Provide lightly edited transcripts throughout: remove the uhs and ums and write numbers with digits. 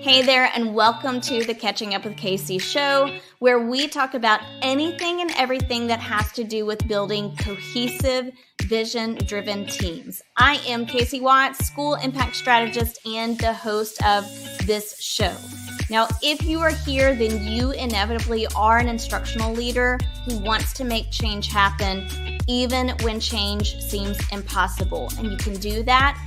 Hey there, and welcome to the Catching Up with Casey show, where we talk about anything and everything that has to do with building cohesive, vision-driven teams. I am Casey Watts, school impact strategist and the host of this show. Now, if you are here, then you inevitably are an instructional leader who wants to make change happen, even when change seems impossible. And you can do that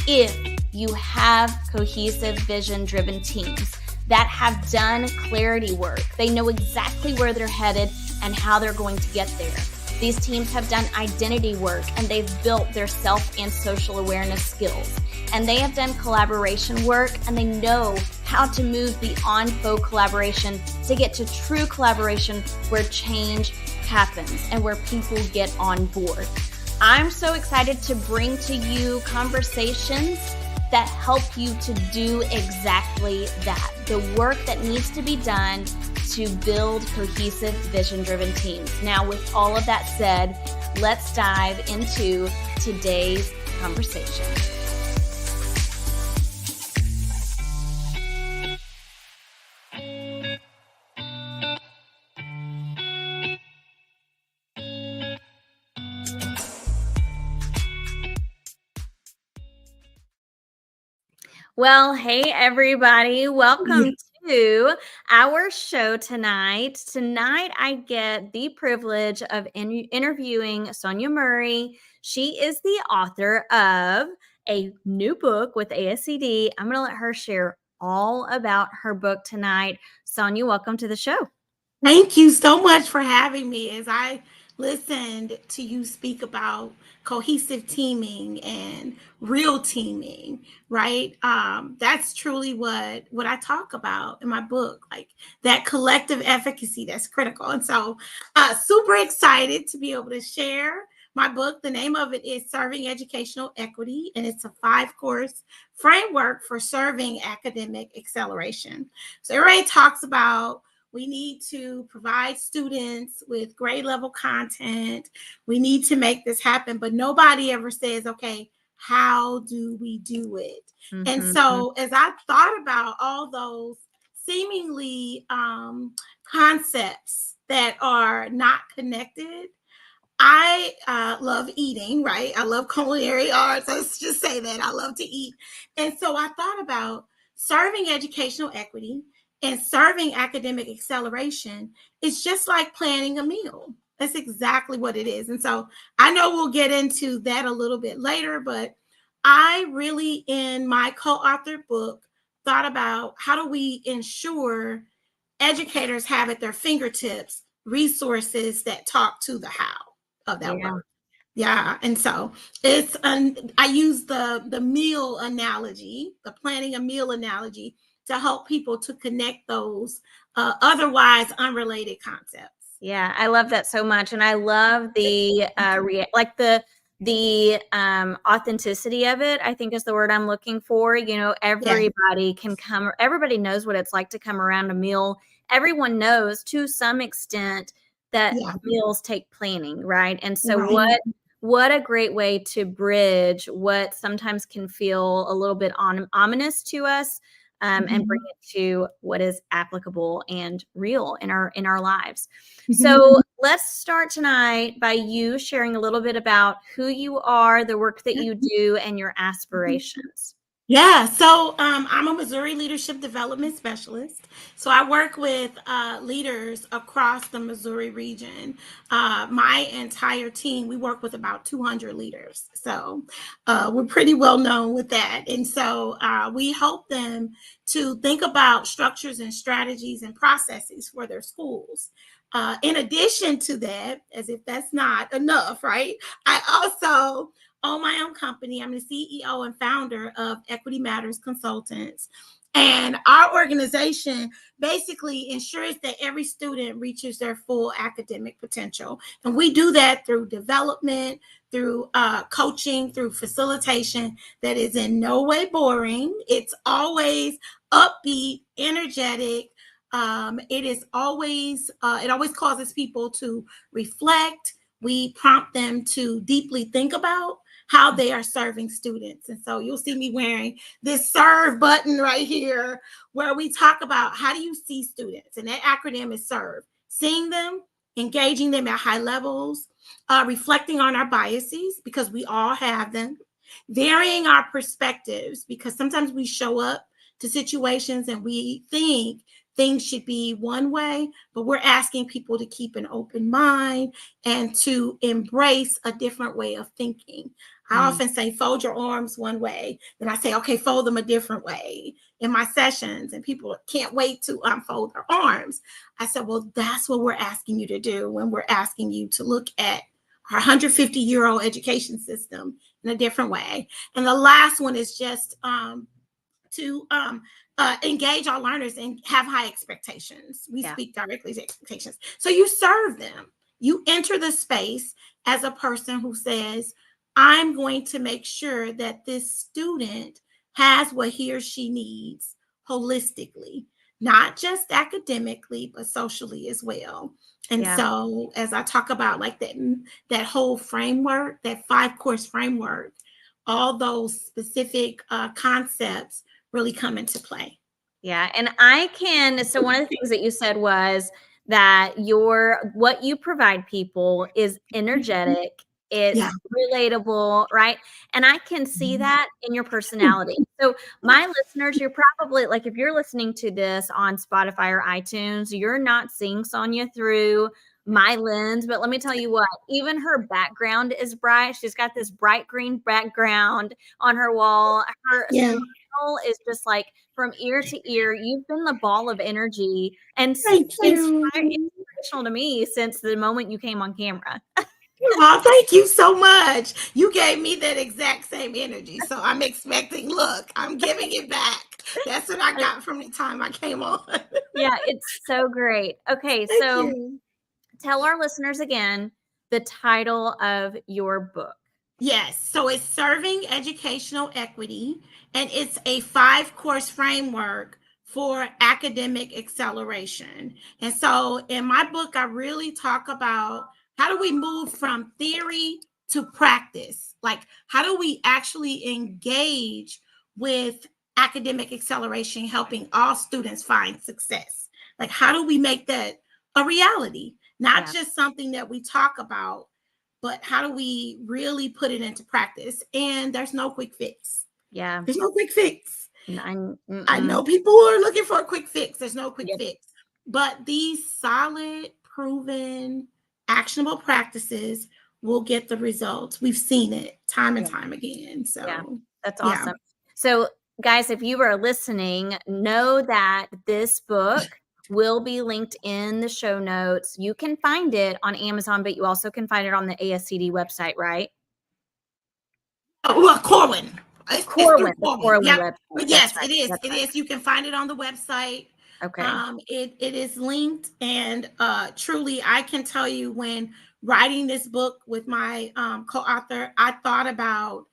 if you have cohesive, vision-driven teams that have done clarity work. They know exactly where they're headed and how they're going to get there. These teams have done identity work, and they've built their self and social awareness skills. And they have done collaboration work, and they know how to move beyond faux collaboration to get to true collaboration where change happens and where people get on board. I'm so excited to bring to you conversations that help you to do exactly that. The work that needs to be done to build cohesive, vision-driven teams. Now, with all of that said, let's dive into today's conversation. Well, hey, everybody. Welcome to our show tonight. Tonight, I get the privilege of interviewing Sonya Murray. She is the author of a new book with ASCD. I'm going to let her share all about her book tonight. Sonya, welcome to the show. Thank you so much for having me. As I listened to you speak about cohesive teaming and real teaming, right? That's truly what I talk about in my book, like that collective efficacy that's critical. And so super excited to be able to share my book. The name of it is Serving Educational Equity, and it's a 5-course framework for serving academic acceleration. So everybody talks about we need to provide students with grade level content. We need to make this happen, but nobody ever says, okay, how do we do it? Mm-hmm. And so as I thought about all those seemingly concepts that are not connected, I love eating, right? I love culinary arts. Let's just say that I love to eat. And so I thought about serving educational equity and serving academic acceleration is just like planning a meal. That's exactly what it is. And so I know we'll get into that a little bit later, but I really, in my co-authored book, thought about how do we ensure educators have at their fingertips resources that talk to the how of that work. Yeah. And so it's, I use the meal analogy, the planning a meal analogy, to help people to connect those otherwise unrelated concepts. Yeah, I love that so much. And I love the authenticity of it, I think is the word I'm looking for. You know, everybody can come, everybody knows what it's like to come around a meal. Everyone knows to some extent that meals take planning, right? And so what a great way to bridge what sometimes can feel a little bit ominous to us. And bring it to what is applicable and real in our lives. So let's start tonight by you sharing a little bit about who you are, the work that you do, and your aspirations. Yeah, so I'm a Missouri Leadership Development Specialist. So I work with leaders across the Missouri region. My entire team, we work with about 200 leaders. So we're pretty well known with that. And so we help them to think about structures and strategies and processes for their schools. In addition to that, as if that's not enough, right? I also own my own company. I'm the CEO and founder of Equity Matters Consultants. And our organization basically ensures that every student reaches their full academic potential. And we do that through development, through coaching, through facilitation that is in no way boring. It's always upbeat, energetic. It always causes people to reflect. We prompt them to deeply think about how they are serving students. And so you'll see me wearing this serve button right here, where we talk about how do you see students? And that acronym is SERVE: seeing them, engaging them at high levels, reflecting on our biases, because we all have them, varying our perspectives, because sometimes we show up to situations and we think things should be one way, but we're asking people to keep an open mind and to embrace a different way of thinking. I often say, fold your arms one way. Then I say, okay, fold them a different way in my sessions. And people can't wait to unfold their arms. I said, well, that's what we're asking you to do when we're asking you to look at our 150-year-old education system in a different way. And the last one is just to engage our learners and have high expectations. We speak directly to expectations. So you serve them. You enter the space as a person who says, I'm going to make sure that this student has what he or she needs holistically, not just academically, but socially as well. And so as I talk about like that whole framework, that 5-course framework, all those specific concepts really come into play. Yeah. And so one of the things that you said was that what you provide people is energetic, it's relatable, right? And I can see that in your personality. So my listeners, you're probably like, if you're listening to this on Spotify or iTunes, you're not seeing Sonya through my lens, but let me tell you what, even her background is bright. She's got this bright green background on her wall. Her smile is just like from ear to ear. You've been the ball of energy and inspirational to me since the moment you came on camera. Oh, thank you so much. You gave me that exact same energy. So I'm expecting, look, I'm giving it back. That's what I got from the time I came on. Yeah, it's so great. Okay, so tell our listeners again the title of your book. Yes, so it's Serving Educational Equity, and it's a 5-course framework for academic acceleration. And so in my book, I really talk about how do we move from theory to practice? Like, how do we actually engage with academic acceleration, helping all students find success? Like, how do we make that a reality? Not just something that we talk about, but how do we really put it into practice? And there's no quick fix. Yeah. There's no quick fix. I know people who are looking for a quick fix. There's no quick fix. But these solid, proven, actionable practices will get the results. We've seen it time and time again. So that's awesome. So guys, if you are listening, know that this book will be linked in the show notes. You can find it on Amazon, but you also can find it on the ASCD website, right? Oh, well, Corwin. Corwin. Yep. Yes, it is. It is. You can find it on the website. Okay. It is linked, and truly, I can tell you, when writing this book with my co-author, I thought about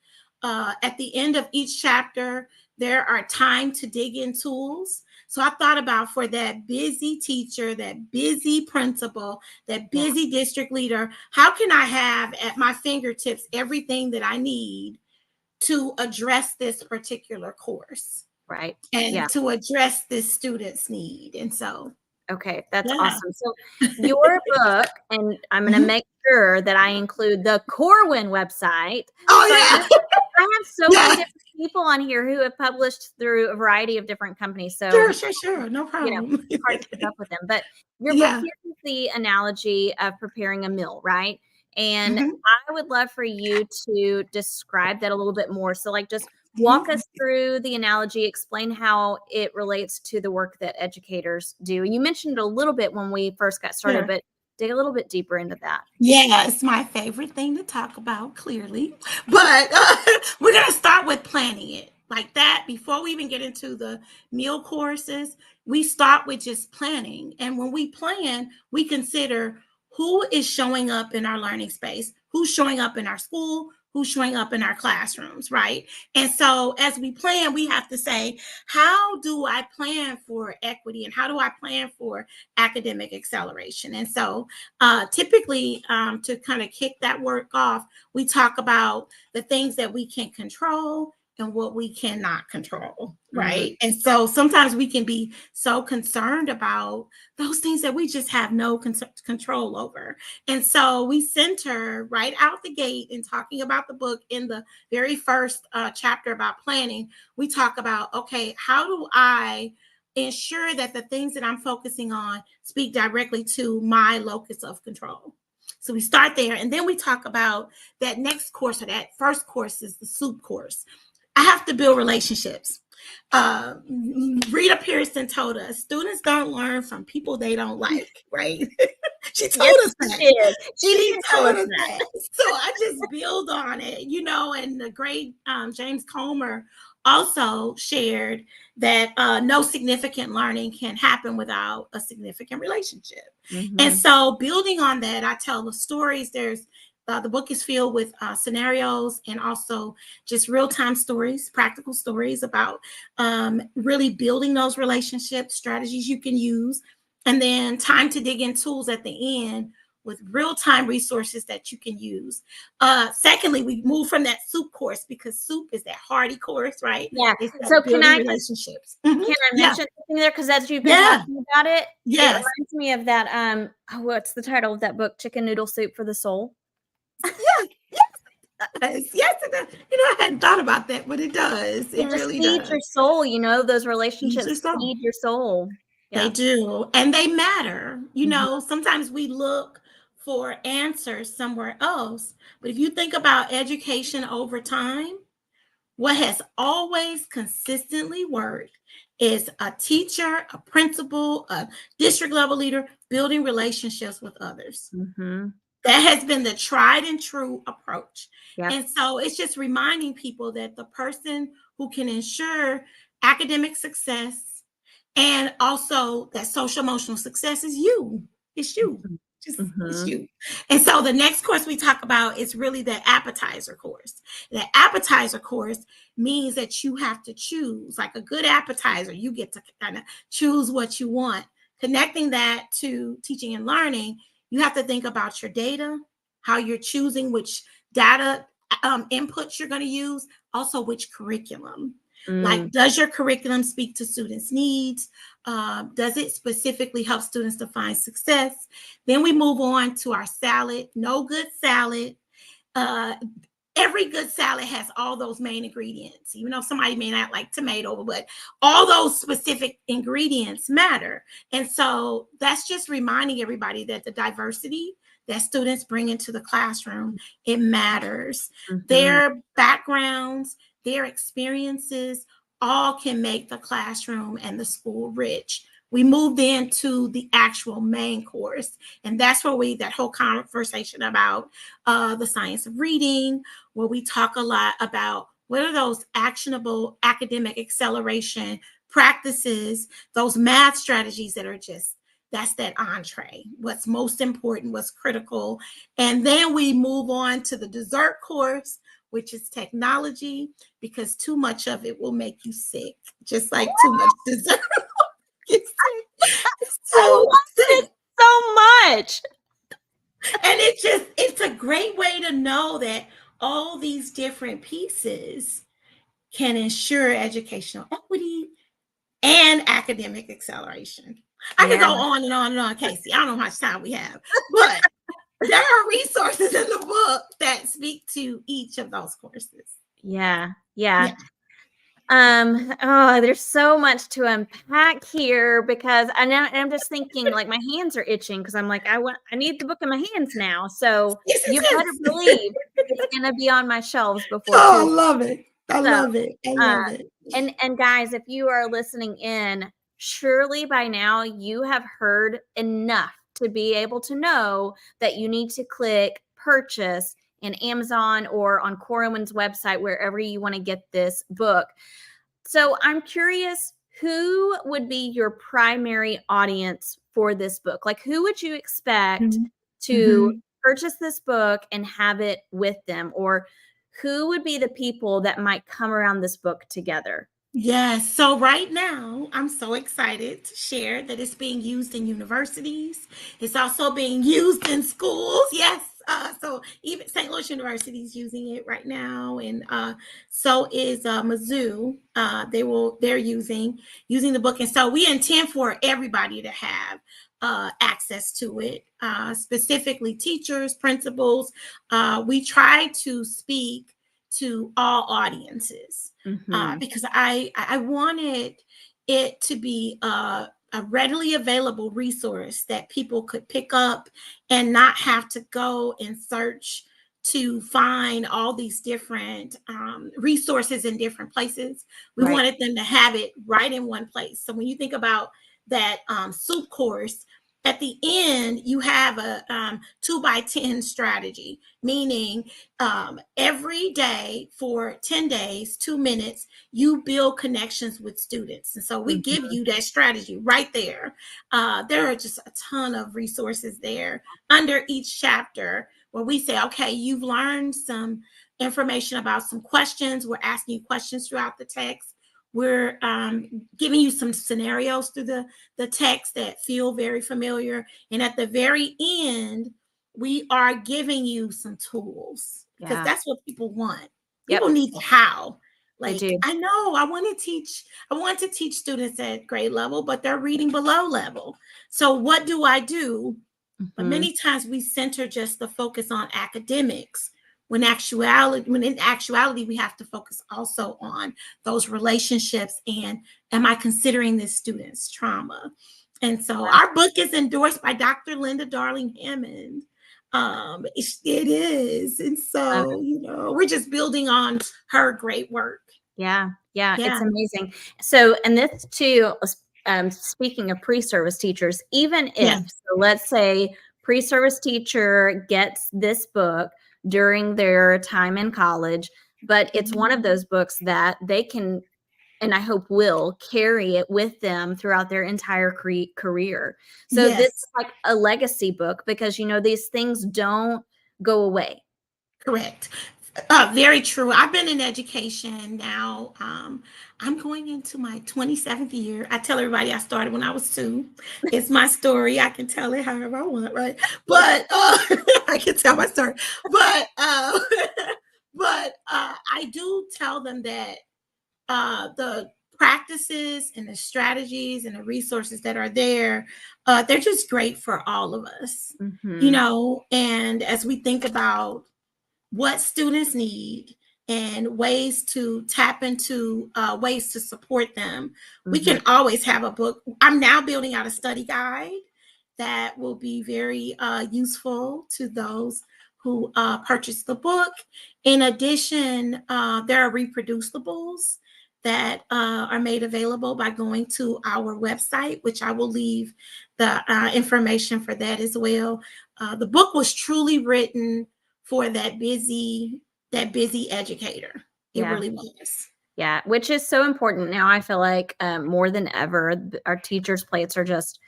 at the end of each chapter, there are time to dig in tools. So I thought about, for that busy teacher, that busy principal, that busy district leader, how can I have at my fingertips everything that I need to address this particular course? Right. And to address this student's need. And so. Okay, that's awesome. So your book, and I'm going to make sure that I include the Corwin website. Oh, I have so many different people on here who have published through a variety of different companies. So sure. No problem. It's hard to keep up with them. But your book uses the analogy of preparing a meal, right? And I would love for you to describe that a little bit more. So like, just walk us through the analogy, explain how it relates to the work that educators do. You mentioned it a little bit when we first got started, but dig a little bit deeper into that. Yeah, it's my favorite thing to talk about, clearly. But we're going to start with planning it. Like that, before we even get into the meal courses, we start with just planning. And when we plan, we consider who is showing up in our learning space, who's showing up in our school, who showing up in our classrooms, right? And so as we plan, we have to say, how do I plan for equity and how do I plan for academic acceleration? And so typically to kind of kick that work off, we talk about the things that we can control and what we cannot control, right? Mm-hmm. And so sometimes we can be so concerned about those things that we just have no control over. And so we center right out the gate in talking about the book in the very first chapter about planning. We talk about, okay, how do I ensure that the things that I'm focusing on speak directly to my locus of control? So we start there, and then we talk about that next course, or that first course is the soup course. I have to build relationships. Rita Pearson told us students don't learn from people they don't like, right? She told us that. She told us that. So I just build on it, and the great James Comer also shared that no significant learning can happen without a significant relationship. Mm-hmm. And so building on that, I tell the stories. The book is filled with scenarios and also just real-time stories, practical stories about really building those relationships, strategies you can use, and then time to dig in tools at the end with real-time resources that you can use. Secondly, we move from that soup course because soup is that hearty course, right? Yeah. So can I relationships. Can I mention something there? Because as you've been talking about it, it reminds me of that. What's the title of that book? Chicken Noodle Soup for the Soul. Yes, it does. I hadn't thought about that, but it does. It just really feeds does. Your soul. Those relationships feed your soul. Yeah. They do, and they matter. Sometimes we look for answers somewhere else, but if you think about education over time, what has always consistently worked is a teacher, a principal, a district level leader building relationships with others. Mm-hmm. That has been the tried and true approach. Yep. And so it's just reminding people that the person who can ensure academic success and also that social emotional success is you. It's you. It's you. And so the next course we talk about is really the appetizer course. The appetizer course means that you have to choose, like a good appetizer. You get to kind of choose what you want. Connecting that to teaching and learning, you have to think about your data, how you're choosing which data inputs you're going to use, also which curriculum. Like, does your curriculum speak to students' needs? Does it specifically help students define success? Then we move on to our salad. No good salad. Every good salad has all those main ingredients. Even though somebody may not like tomato, but all those specific ingredients matter. And so that's just reminding everybody that the diversity that students bring into the classroom, it matters. Mm-hmm. Their backgrounds, their experiences, all can make the classroom and the school rich. We moved into the actual main course, and that's where that whole conversation about the science of reading, where we talk a lot about what are those actionable academic acceleration practices, those math strategies that are that's that entree, what's most important, what's critical. And then we move on to the dessert course, which is technology, because too much of it will make you sick, just like too much dessert. So much. And it's a great way to know that all these different pieces can ensure educational equity and academic acceleration. I could go on and on and on, Casey. I don't know how much time we have, but there are resources in the book that speak to each of those courses. Yeah. There's so much to unpack here because I'm just thinking, like, my hands are itching because I'm like, I need the book in my hands now. So you better believe it's gonna be on my shelves before. I love it. I love it. And guys, if you are listening in, surely by now you have heard enough to be able to know that you need to click purchase in Amazon or on Corwin's website, wherever you want to get this book. So I'm curious, who would be your primary audience for this book? Like, who would you expect to purchase this book and have it with them? Or who would be the people that might come around this book together? Yes. So right now, I'm so excited to share that it's being used in universities. It's also being used in schools. Yes. So even St. Louis University is using it right now, and so is Mizzou. They're using the book, and so we intend for everybody to have access to it, specifically teachers, principals. We try to speak to all audiences, because I wanted it to be a readily available resource that people could pick up and not have to go and search to find all these different resources in different places. We Right. wanted them to have it right in one place. So when you think about that soup course, at the end, you have a 2x10 strategy, meaning every day for 10 days, 2 minutes, you build connections with students. And so we give you that strategy right there. There are just a ton of resources there under each chapter where we say, okay, you've learned some information about some questions. We're asking you questions throughout the text. We're giving you some scenarios through the text that feel very familiar. And at the very end, we are giving you some tools, because that's what people want. People need the how. Like, I know I want to teach students at grade level, but they're reading below level. So what do I do? But many times we center just the focus on academics, when in actuality, we have to focus also on those relationships, and am I considering this student's trauma? And so our book is endorsed by Dr. Linda Darling Hammond. It is. And so, we're just building on her great work. Yeah. It's amazing. So, and this too, speaking of pre-service teachers, even if, so let's say pre-service teacher gets this book during their time in college, but it's one of those books that they can, and I hope will, carry it with them throughout their entire career. So this is like a legacy book, because, these things don't go away. Correct. Very true. I've been in education now. I'm going into my 27th year. I tell everybody I started when I was 2. It's my story. I can tell it however I want, right? But I can tell my story. But I do tell them that the practices and the strategies and the resources that are there, they're just great for all of us, and as we think about what students need and ways to tap into ways to support them, we can always have a book. I'm now building out a study guide that will be very useful to those who purchase the book. In addition, there are reproducibles that are made available by going to our website, which I will leave the information for that as well. The book was truly written for that busy educator. It really was. Yeah, which is so important now. I feel like more than ever, our teachers' plates are just,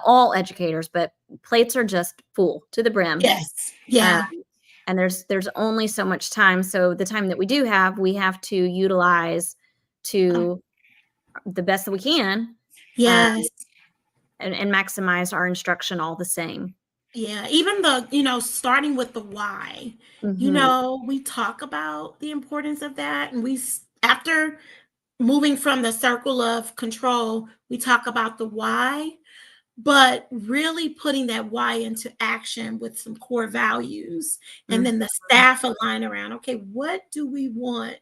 all educators, but plates are just full to the brim. Yes. Yeah. And there's only so much time. So the time that we do have, we have to utilize to the best that we can. Yes. And maximize our instruction all the same. Yeah. Even starting with the why, we talk about the importance of that. And after moving from the circle of control, we talk about the why, but really putting that why into action with some core values. And then the staff align around, okay, what do we want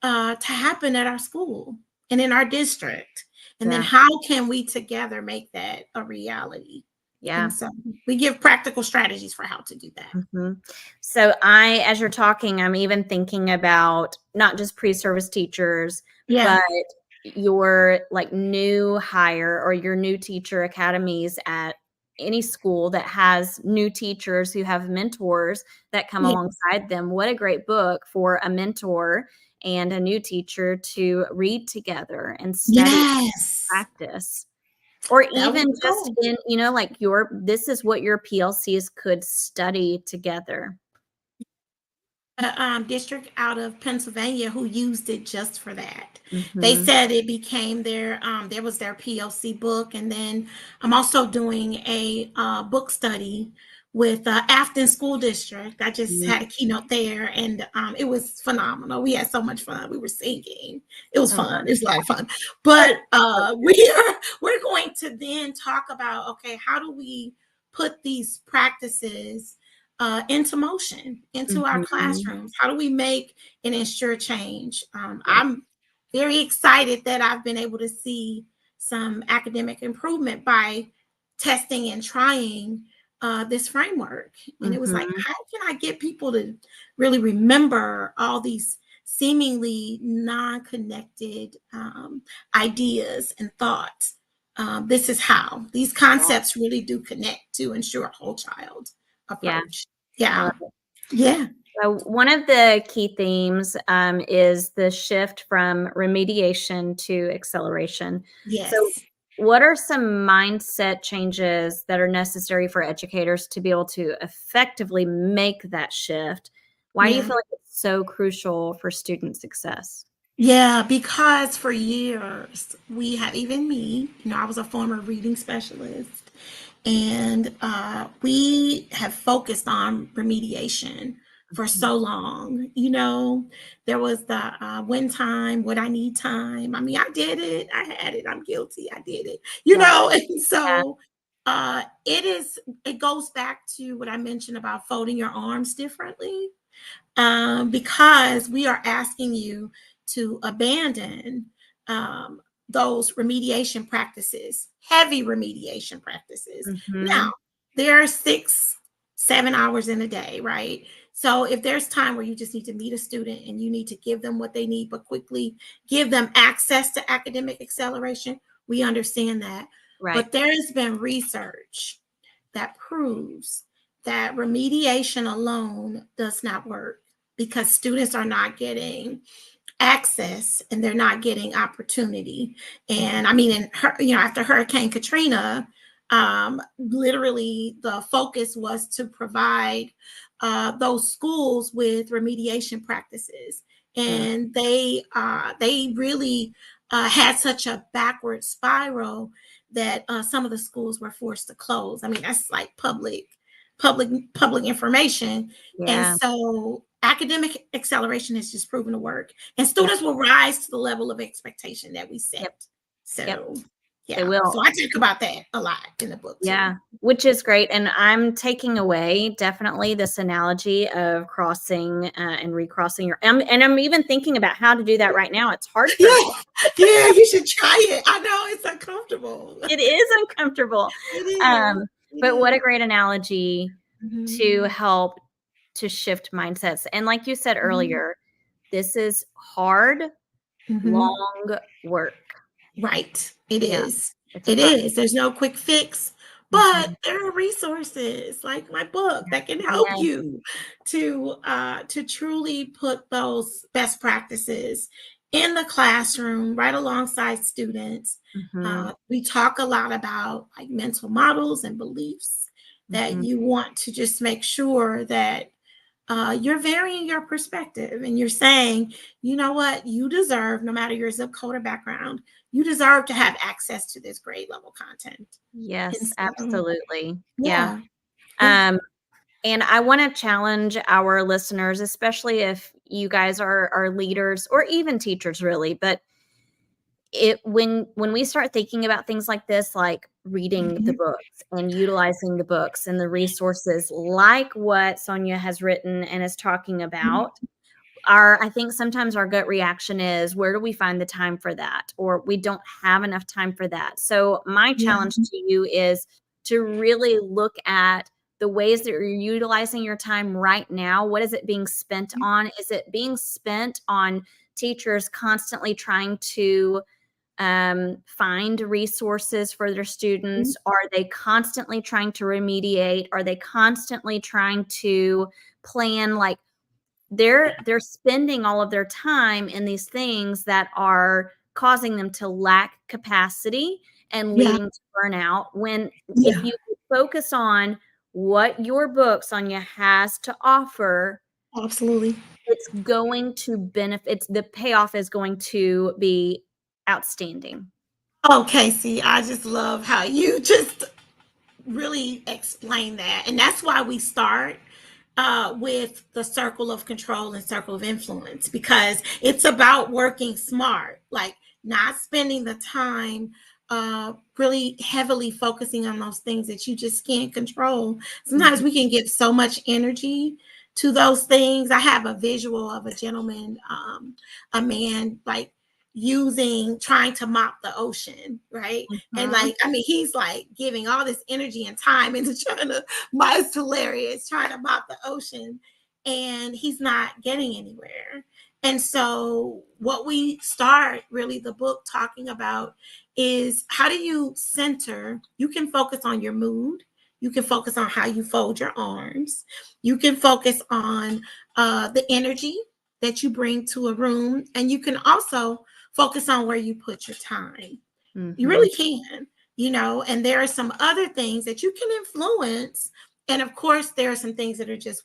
to happen at our school and in our district? And then how can we together make that a reality? Yeah. And so we give practical strategies for how to do that. So as you're talking, I'm even thinking about not just pre-service teachers, but your like new hire or your new teacher academies at any school that has new teachers who have mentors that come alongside them. What a great book for a mentor and a new teacher to read together and study and practice. Or even just in, like this is what your PLCs could study together. a district out of Pennsylvania who used it just for that. They Mm-hmm. said it became there was their PLC book, and then I'm also doing a book study with Afton School District. I just had a keynote there, and it was phenomenal. We had so much fun. We were singing. It was Oh, fun. It was a lot of fun. that But is so we're going to then talk about, okay, how do we put these practices into motion, into our Mhm. classrooms? How do we make and ensure change? Yeah. I'm very excited that I've been able to see some academic improvement by testing and trying this framework. And it was like, Mhm. how can I get people to really remember all these seemingly non-connected ideas and thoughts? This is how these Yeah. concepts really do connect to ensure a whole child Yeah. approach. I love Yeah. it. Yeah. So one of the key themes is the shift from remediation to acceleration. So, Yes. what are some mindset changes that are necessary for educators to be able to effectively make that shift? Why do you Yeah. feel like it's so crucial for student success? Yeah, because for years we had, even me, I was a former reading specialist, and we have focused on remediation for Mhm. so long. There was the when time, what I need time. I mean, I did it, I had it, I'm guilty, I did it, Right. and Yeah. so it goes back to what I mentioned about folding your arms differently, because we are asking you to abandon those remediation practices, heavy remediation practices. Now, Mhm. there are 6, 7 hours in a day, right? So if there's time where you just need to meet a student and you need to give them what they need, but quickly give them access to academic acceleration, we understand that. Right. But there has been research that proves that remediation alone does not work, because students are not getting access and they're not getting opportunity. Mhm. And I mean, after Hurricane Katrina, literally the focus was to provide those schools with remediation practices, Yeah. and they really had such a backward spiral that some of the schools were forced to close. I mean, that's like public information. And Yeah. so academic acceleration has just proven to work, and Yep. students will rise to the level of expectation that we Yep. set. Yep. So They yeah, will. so I talk about that a lot in the book too. Yeah, which is great, and I'm taking away definitely this analogy of crossing, and recrossing and I'm even thinking about how to do that right now. It's hard for Yeah, me. yeah, you should try it. I know it's uncomfortable. It is uncomfortable, It is. um, It but what a is. great analogy Mhm. to help to shift mindsets, and like you said Mhm. earlier, this is hard, Mhm. long work. Right. It Yeah, is. it's a It process. is. There's no quick fix, but Mhm. there are resources like my book that can help Yes. you to truly put those best practices in the classroom right alongside students. Mhm. We talk a lot about like mental models and beliefs that Mhm. you want to just make sure that you're varying your perspective and you're saying, you know what, you deserve, no matter your zip code or background, you deserve to have access to this grade level content. And Yes, so, absolutely. Yeah. yeah, yeah. Um, and I want to challenge our listeners, especially if you guys are leaders or even teachers, really. But when we start thinking about things like this, like reading the Mhm. books and utilizing the books and the resources, like what Sonya has written and is talking about, I think sometimes our gut reaction is, where do we find the time for that? Or we don't have enough time for that. So my Yeah, challenge to you is to really look at the ways that you're utilizing your time right now. What is it being spent on? Is it being spent on teachers constantly trying to find resources for their students? Are they constantly trying to remediate? Are they constantly trying to plan, like, they're spending all of their time in these things that are causing them to lack capacity and yeah, leading to burnout, when if yeah, you focus on what your book, Sonya, has to offer, Absolutely. It's going to benefit, the payoff is going to be outstanding. Okay, see, I just love how you just really explain that. And that's why we start with the circle of control and circle of influence, because it's about working smart, like not spending the time really heavily focusing on those things that you just can't control. Sometimes we can give so much energy to those things. I have a visual of a gentleman, a man, like trying to mop the ocean, right? And like, I mean, he's like giving all this energy and time into trying to, it's hilarious, trying to mop the ocean, and he's not getting anywhere. And so what we start really the book talking about is, how do you center? You can focus on your mood. You can focus on how you fold your arms. You can focus on the energy that you bring to a room. And you can also focus on where you put your time. You really can, and there are some other things that you can influence. And of course, there are some things that are just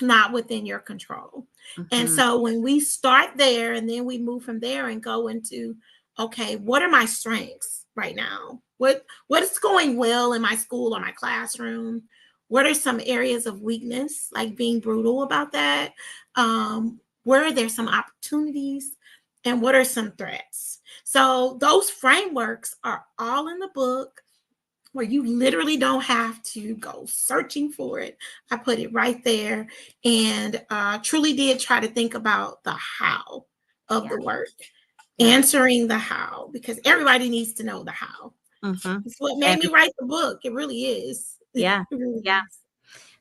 not within your control. And so when we start there and then we move from there and go into, okay, what are my strengths right now? What is going well in my school or my classroom? What are some areas of weakness, like being brutal about that? Where are there some opportunities? And what are some threats? So those frameworks are all in the book, where you literally don't have to go searching for it. I put it right there, and truly did try to think about the how of the work, answering the how, because everybody needs to know the how. It's what made me write the book. It really is. Yeah. It really Yeah. is.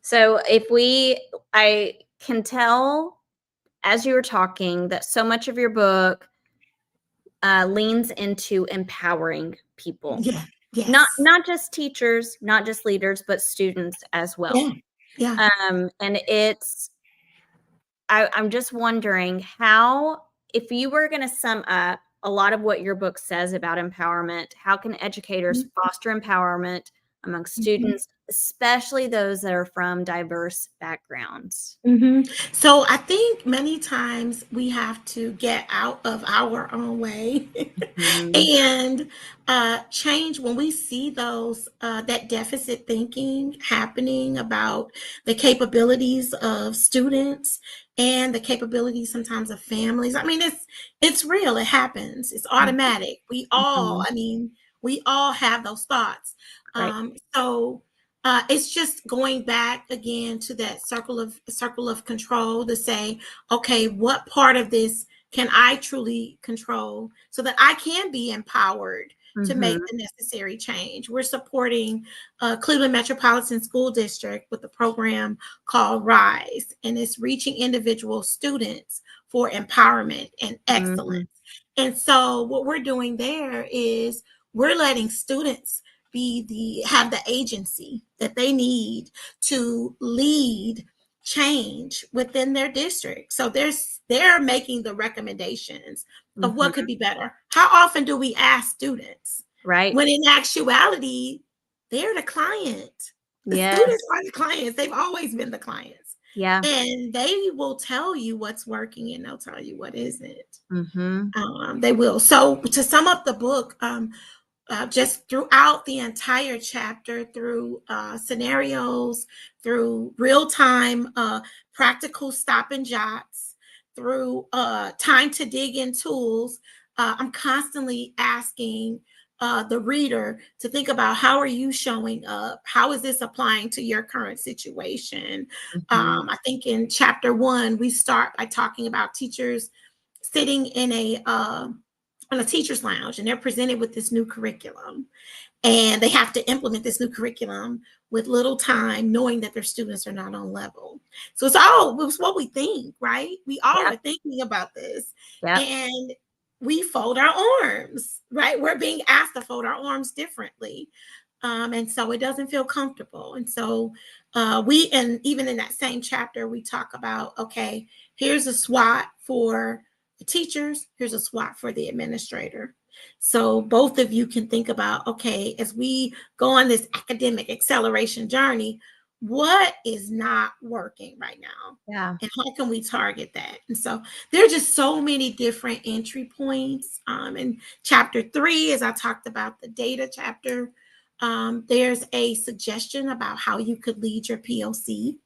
So I can tell as you were talking that so much of your book leans into empowering people. Yeah. Yes. Not just teachers, not just leaders, but students as well. Yeah. Yeah. And I'm just wondering how, if you were going to sum up a lot of what your book says about empowerment, how can educators foster empowerment among students, especially those that are from diverse backgrounds? So I think many times we have to get out of our own way and change when we see those that deficit thinking happening about the capabilities of students and the capabilities sometimes of families. I mean, it's real. It happens. It's automatic. We all have those thoughts. Right. So it's just going back again to that circle of control to say, okay, what part of this can I truly control so that I can be empowered to make the necessary change? We're supporting Cleveland Metropolitan School District with a program called RISE, and it's reaching individual students for empowerment and excellence. And so what we're doing there is we're letting students have the agency that they need to lead change within their district. So they're making the recommendations of what could be better. How often do we ask students? Right. When in actuality, they're the client. The students are the clients. They've always been the clients. Yeah. And they will tell you what's working, and they'll tell you what isn't. They will. So to sum up the book, just throughout the entire chapter, through scenarios, through real-time practical stop and jots, through time to dig in tools, I'm constantly asking the reader to think about, how are you showing up? How is this applying to your current situation? I think in chapter 1, we start by talking about teachers sitting in on a teacher's lounge, and they're presented with this new curriculum, and they have to implement this new curriculum with little time, knowing that their students are not on level. So it's what we think, right? We all are thinking about this, and we fold our arms, right? We're being asked to fold our arms differently. And so it doesn't feel comfortable. And so and even in that same chapter, we talk about, okay, here's a SWOT for the teachers, here's a SWOT for the administrator. So both of you can think about, okay, as we go on this academic acceleration journey, what is not working right now? Yeah. And how can we target that? And so there are just so many different entry points. In chapter 3, as I talked about the data chapter, there's a suggestion about how you could lead your POC,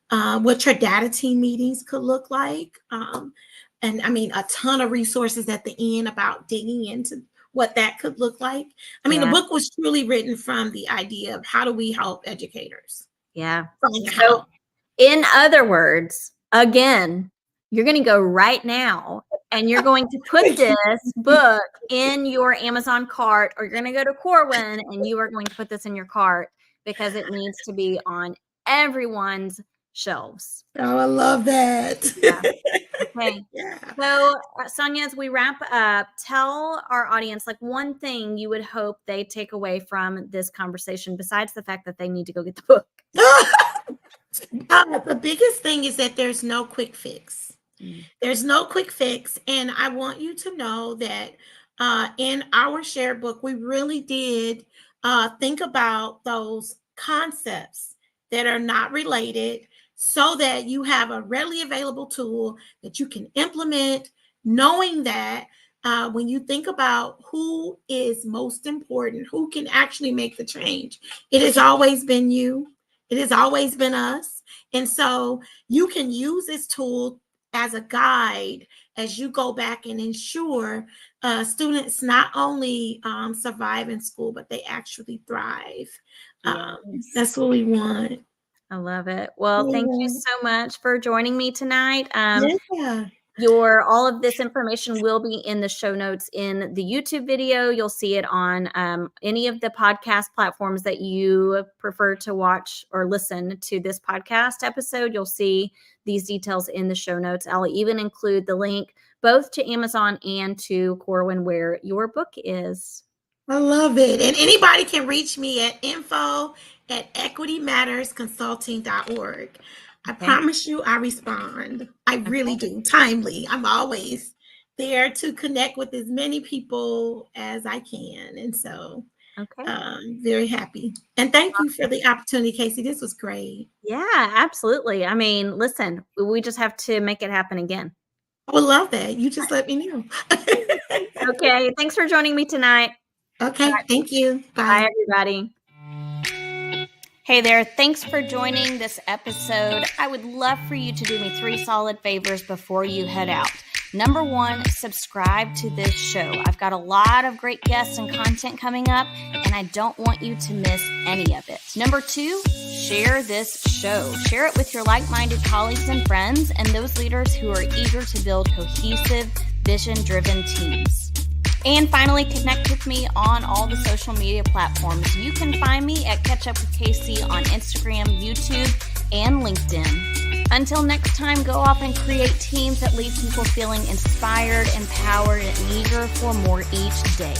what your data team meetings could look like. And I mean, a ton of resources at the end about digging into what that could look like. I mean, the Yeah. book was truly written from the idea of how do we help educators? Yeah. Sonya So, L. in other words, again, you're going to go right now and you're going to put this book in your Amazon cart, or you're going to go to Corwin and you are going to put this in your cart because it needs to be on everyone's shelves. Oh, I love that. Yeah. Okay. Yeah. So, Sonya, as we wrap up, tell our audience like one thing you would hope they take away from this conversation besides the fact that they need to go get the book. The biggest thing is that there's no quick fix. There's no quick fix. And I want you to know that in our shared book, we really did think about those concepts that are not related so that you have a readily available tool that you can implement, knowing that when you think about who is most important, who can actually make the change, it has always been you. It has always been us. And so you can use this tool as a guide as you go back and ensure students not only survive in school, but they actually thrive. Yes. That's what we want. I love it. Well, thank you so much for joining me tonight. Yeah. All of this information will be in the show notes in the YouTube video. You'll see it on any of the podcast platforms that you prefer to watch or listen to this podcast episode. You'll see these details in the show notes. I'll even include the link both to Amazon and to Corwin where your book is. I love it. And anybody can reach me at info@equitymattersconsulting.org. I promise you I respond. I really do. Timely. I'm always there to connect with as many people as I can. And so I'm very happy. And thank you for the opportunity, Casey. This was great. Yeah, absolutely. I mean, listen, we just have to make it happen again. I would love that. You just let me know. Okay. Thanks for joining me tonight. Okay. Thank you. Bye, everybody. Hey there. Thanks for joining this episode. I would love for you to do me 3 solid favors before you head out. Number 1, subscribe to this show. I've got a lot of great guests and content coming up, and I don't want you to miss any of it. Number 2, share this show. Share it with your like-minded colleagues and friends and those leaders who are eager to build cohesive, vision-driven teams. And finally, connect with me on all the social media platforms. You can find me at Catch Up with Casey on Instagram, YouTube, and LinkedIn. Until next time, go off and create teams that leave people feeling inspired, empowered, and eager for more each day.